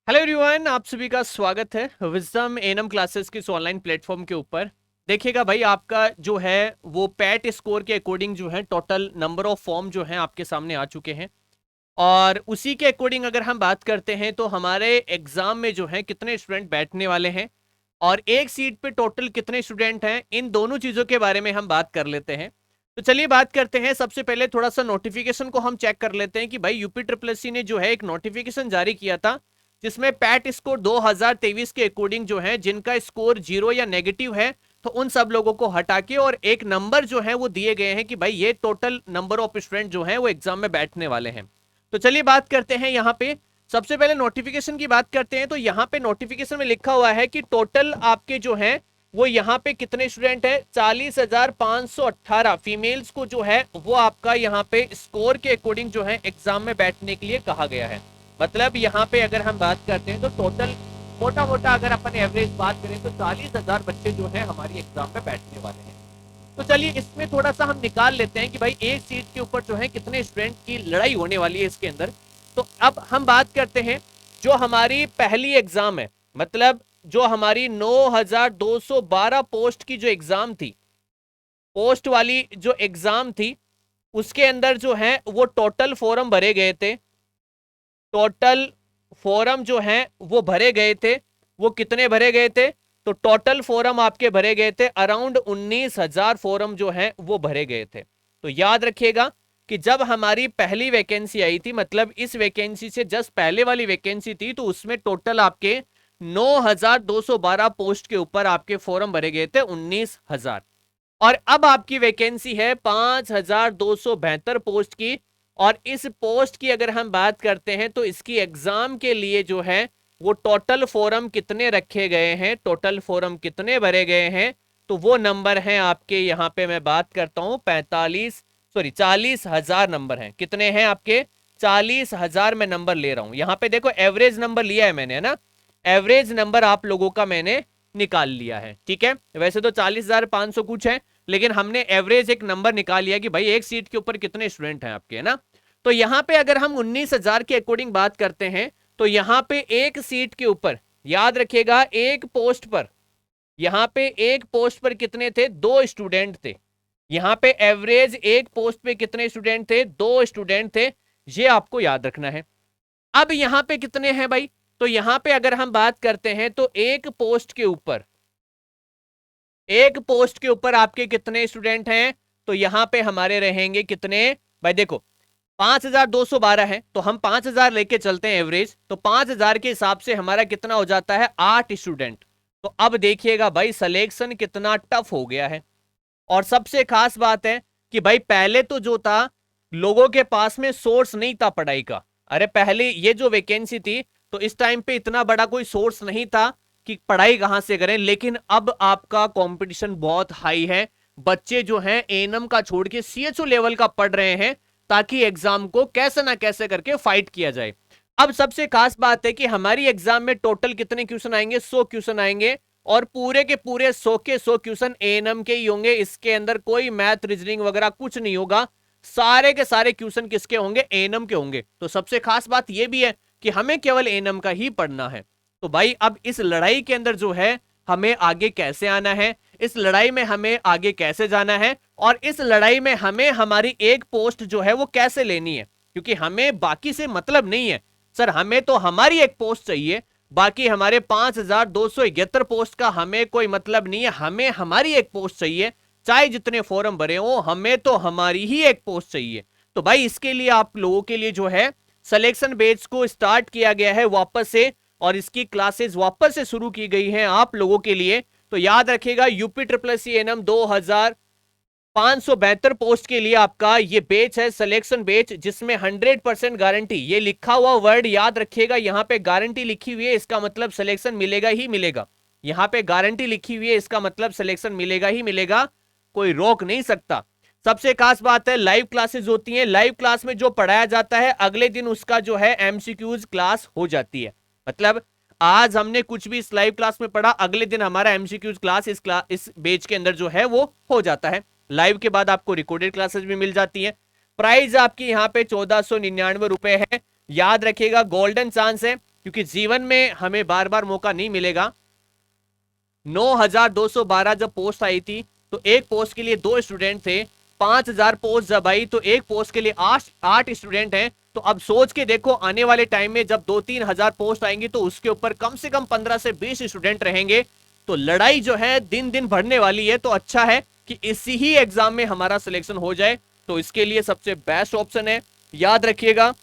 Hello everyone, आप सभी का स्वागत है विजडम एनम क्लासेस के इस ऑनलाइन प्लेटफॉर्म के ऊपर। देखिएगा भाई, आपका जो है वो पैट स्कोर के अकॉर्डिंग जो है टोटल नंबर ऑफ फॉर्म जो है आपके सामने आ चुके हैं। और उसी के अकॉर्डिंग अगर हम बात करते हैं तो हमारे एग्जाम में जो है कितने स्टूडेंट बैठने वाले हैं और एक सीट पे टोटल कितने स्टूडेंट हैं, इन दोनों चीजों के बारे में हम बात कर लेते हैं। तो चलिए बात करते हैं। सबसे पहले थोड़ा सा नोटिफिकेशन को हम चेक कर लेते हैं कि भाई यूपी ट्रिपल एस सी ने जो है एक नोटिफिकेशन जारी किया था जिसमें पैट स्कोर 2023 के अकॉर्डिंग जो है जिनका स्कोर 0 या नेगेटिव है, तो उन सब लोगों को हटा के और एक नंबर जो है वो दिए गए हैं कि भाई ये टोटल नंबर ऑफ स्टूडेंट जो है वो एग्जाम में बैठने वाले हैं। तो चलिए बात करते हैं। यहाँ पे सबसे पहले नोटिफिकेशन की बात करते हैं। तो यहाँ पे नोटिफिकेशन में लिखा हुआ है कि टोटल आपके जो है वो यहाँ पे कितने स्टूडेंट है, 40,518 फीमेल्स को जो है वो आपका यहाँ पे स्कोर के अकॉर्डिंग जो है एग्जाम में बैठने के लिए कहा गया है। मतलब यहाँ पे अगर हम बात करते हैं तो टोटल मोटा मोटा अगर अपन एवरेज बात करें तो 40,000 बच्चे जो है हमारी एग्जाम में बैठने वाले हैं। तो चलिए इसमें थोड़ा सा हम निकाल लेते हैं कि भाई एक सीट के ऊपर जो है कितने स्टूडेंट की लड़ाई होने वाली है इसके अंदर। तो अब हम बात करते हैं जो हमारी पहली एग्जाम है, मतलब जो हमारी 9,212 पोस्ट की जो एग्जाम थी, पोस्ट वाली जो एग्जाम थी, उसके अंदर जो है वो टोटल फॉर्म भरे गए थे। टोटल फॉर्म जो है वो भरे गए थे। वो कितने भरे गए थे? तो टोटल फॉर्म आपके भरे गए थे अराउंड 19,000 फॉर्म जो है वो भरे गए थे। तो याद रखिएगा कि जब हमारी पहली वैकेंसी आई थी, मतलब इस वैकेंसी से जस्ट पहले वाली वैकेंसी थी, तो उसमें टोटल आपके 9,212 पोस्ट के ऊपर आपके फॉर्म भरे गए थे 19,000। और अब आपकी वैकेंसी है 5,272 पोस्ट की। और इस पोस्ट की अगर हम बात करते हैं तो इसकी एग्जाम के लिए जो है वो टोटल फॉर्म कितने रखे गए हैं, टोटल फॉर्म कितने भरे गए हैं, तो वो नंबर है आपके, यहाँ पे मैं बात करता हूं 40,000 नंबर हैं। कितने हैं आपके? 40,000 में नंबर ले रहा हूं। यहाँ पे देखो एवरेज नंबर लिया है मैंने, है ना। एवरेज नंबर आप लोगों का मैंने निकाल लिया है, ठीक है। वैसे तो 40,500 कुछ है, लेकिन हमने एवरेज एक नंबर निकाल लिया कि भाई एक सीट के ऊपर कितने स्टूडेंट हैं आपके, है ना। तो यहां पे अगर हम 19,000 के अकॉर्डिंग बात करते हैं तो यहां पे एक सीट के ऊपर, याद रखिएगा, एक पोस्ट पर, यहां पे एक पोस्ट पर कितने थे? 2 स्टूडेंट थे। यहां पे एवरेज एक पोस्ट पे कितने स्टूडेंट थे? 2 स्टूडेंट थे। ये आपको याद रखना है। अब यहां पे कितने हैं भाई? तो यहां पे अगर हम बात करते हैं तो एक पोस्ट के ऊपर, एक पोस्ट के ऊपर आपके कितने स्टूडेंट हैं? तो यहां पे हमारे रहेंगे कितने भाई? देखो 5,212 है तो हम 5,000 लेके चलते हैं एवरेज, तो 5,000 के हिसाब से हमारा कितना हो जाता है? 8 स्टूडेंट। तो अब देखिएगा भाई सिलेक्शन कितना टफ हो गया है। और सबसे खास बात है कि भाई पहले तो जो था, लोगों के पास में सोर्स नहीं था पढ़ाई का। अरे पहले ये जो वैकेंसी थी तो इस टाइम पे इतना बड़ा कोई सोर्स नहीं था कि पढ़ाई कहां से करें, लेकिन अब आपका कंपटीशन बहुत हाई है। बच्चे जो हैं एएनएम का छोड़ के सीएचओ लेवल का पढ़ रहे हैं ताकि एग्जाम को कैसे ना कैसे करके फाइट किया जाए। अब सबसे खास बात है कि हमारी एग्जाम में टोटल कितने क्वेश्चन आएंगे? 100 क्वेश्चन आएंगे और पूरे के पूरे 100 के 100 क्वेश्चन एएनएम के ही होंगे। इसके अंदर कोई मैथ रीजनिंग वगैरह कुछ नहीं होगा। सारे के सारे क्वेश्चन किसके होंगे? एएनएम के होंगे। तो सबसे खास बात यह भी है कि हमें केवल एएनएम का ही पढ़ना है। तो भाई अब इस लड़ाई के अंदर जो है हमें आगे कैसे आना है, इस लड़ाई में हमें आगे कैसे जाना है, और इस लड़ाई में हमें हमारी एक पोस्ट जो है वो कैसे लेनी है, क्योंकि हमें बाकी से मतलब नहीं है। सर हमें तो हमारी एक पोस्ट चाहिए, बाकी हमारे 5,271 पोस्ट का हमें कोई मतलब नहीं है। हमें हमारी एक पोस्ट चाहिए, चाहे जितने फॉर्म भरे हो, हमें तो हमारी ही एक पोस्ट चाहिए। तो भाई इसके लिए आप लोगों के लिए जो है सिलेक्शन बैच को स्टार्ट किया गया है वापस से, और इसकी क्लासेस वापस से शुरू की गई हैं आप लोगों के लिए। तो याद रखिएगा UP triple S C ANM 2,572 post के लिए आपका ये बैच है, सिलेक्शन बैच, जिसमें 100% गारंटी, ये लिखा हुआ वर्ड याद रखिएगा, यहां पे गारंटी लिखी हुई है, इसका मतलब सिलेक्शन मिलेगा ही मिलेगा। यहां पे गारंटी लिखी हुई है, इसका मतलब सिलेक्शन मिलेगा ही मिलेगा, कोई रोक नहीं सकता। सबसे खास बात है लाइव क्लासेस होती हैं। लाइव क्लास में जो पढ़ाया जाता है अगले दिन उसका जो है एमसीक्यूज क्लास हो जाती है। मतलब आज हमने कुछ भी इस लाइव क्लास में पढ़ा, अगले दिन हमारा एमसीक्यूज क्लास इस बैच के अंदर जो है वो हो जाता है। लाइव के बाद आपको रिकॉर्डेड क्लासेस भी मिल जाती हैं। प्राइस आपकी यहाँ पे 1499 रुपए है। याद रखिएगा गोल्डन चांस है, क्योंकि जीवन में हमें बार बार मौका नहीं मिलेगा। 9212 जब पोस्ट आई थी तो एक पोस्ट के लिए 2 स्टूडेंट थे। 5000 पोस्ट जब आई तो एक पोस्ट के लिए 8 स्टूडेंट हैं। तो अब सोच के देखो आने वाले टाइम में जब 2-3 हजार पोस्ट आएंगी तो उसके ऊपर कम से कम 15 से 20 स्टूडेंट रहेंगे। तो लड़ाई जो है दिन दिन बढ़ने वाली है। तो अच्छा है कि इसी ही एग्जाम में हमारा सिलेक्शन हो जाए। तो इसके लिए सबसे बेस्ट ऑप्शन है, याद रखिएगा।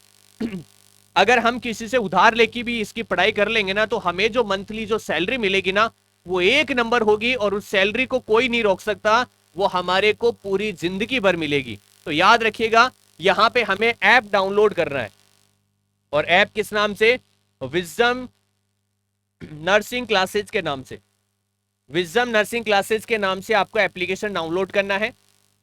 अगर हम किसी से उधार लेके भी इसकी पढ़ाई कर लेंगे ना तो हमें जो मंथली जो सैलरी मिलेगी ना वो 1 नंबर होगी और उस सैलरी को कोई नहीं रोक सकता। वो हमारे को पूरी जिंदगी भर मिलेगी। तो याद रखिएगा यहां पे हमें ऐप डाउनलोड करना है और ऐप किस नाम से? विजडम नर्सिंग क्लासेज के नाम से। विजडम नर्सिंग क्लासेज के नाम से आपको एप्लीकेशन डाउनलोड करना है।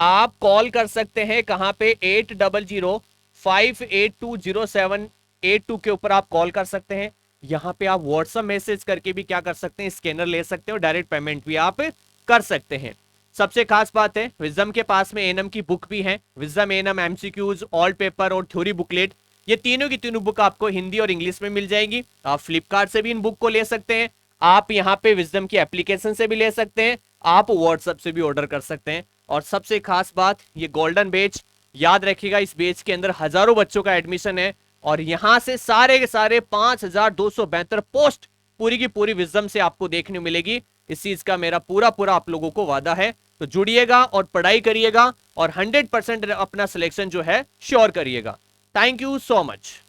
आप कॉल कर सकते हैं कहां पे? 8005820782 के ऊपर आप कॉल कर सकते हैं। यहां पे आप व्हाट्सएप मैसेज करके भी क्या कर सकते हैं? स्कैनर ले सकते हो, डायरेक्ट पेमेंट भी आप कर सकते हैं। सबसे खास बात है विजडम के पास में एएनएम की बुक भी है। Wisdom ANM MCQs, all paper और थ्योरी बुकलेट, ये तीनों की तीनों बुक आपको हिंदी और इंग्लिश में मिल जाएगी। आप फ्लिपकार्ट से भी इन बुक को ले सकते हैं। आप यहाँ पे विजडम की एप्लीकेशन से भी ले सकते हैं। आप व्हाट्सएप से भी ऑर्डर कर सकते हैं। और सबसे खास बात, ये गोल्डन बैच, याद रखिएगा इस बैच के अंदर हजारों बच्चों का एडमिशन है और यहां से सारे के सारे 5272 पोस्ट पूरी की पूरी विजडम से आपको देखने मिलेगी। इस चीज का मेरा पूरा आप लोगों को वादा है। तो जुड़िएगा और पढ़ाई करिएगा और 100% अपना सिलेक्शन जो है श्योर करिएगा। Thank you so much.